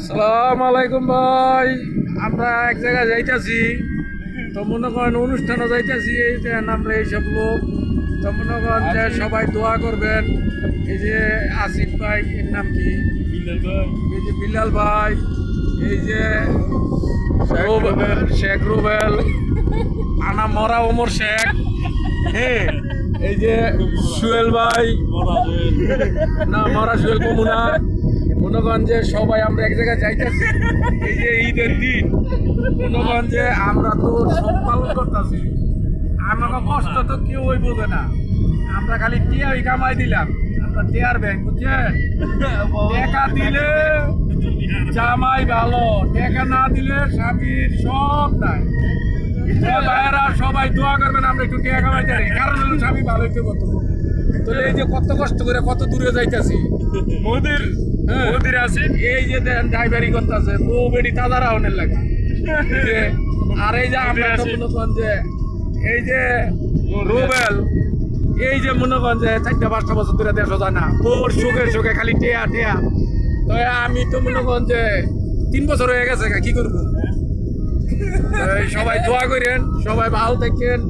আসসালামু আলাইকুম ভাই। আমরা এক জায়গায় যাইতেছি, তো মনে করেন অনুষ্ঠানও যাইতেছি। এই যে আমরা এইসব লোক, তো মনে করেন যে সবাই দোয়া করবেন। এই যে আসিফ ভাই, এর নাম কি, এই যে বিলাল ভাই, এই যে শেখ রুবেল, আনা মরা ওমর শেখ, হ্যাঁ, এই যে সুয়েল ভাই, না মরা সুয়েল কমুনা। মনে করেন যে সবাই আমরা এক জায়গায় যাইতেছি, এই যে ঈদের দিন। মনে করেন যে আমরা তো সব পালন করতেছি, আমাকে কষ্ট তো কেউ ওই বোঝে না। আমরা খালি টিয়াই কামাই দিলাম, আমরা টিয়ার ব্যাংক, বুঝছেন? টাকা দিলে জামাই ভালো, টাকা না দিলে স্বামীর সব নাই। ভাইয়েরা সবাই দোয়া করবেন আমরা একটু টাকা কামাইতে পারি, কারণ হলো স্বামী ভালো হইতে কত। তাহলে এই যে কত কষ্ট করে কত দূরে যাইতেছি, মোদির মোদির আছে, এই যে ড্রাইভারি করতেছে বউ বেড়ি তাজা রাউনের লাগে। আর এই যে আমরা মনে করেন যে এই যে রুবেল, এই যে মনে করেন যে 4-5 বছর ধরে দেশ যায় না, ওর সুখে সুখে খালি টেয়া টেয়া। তো আমি তো মনে করেন যে 3 বছর হয়ে গেছে, কি করবো? সবাই দোয়া করেন, সবাই ভালো থাকেন।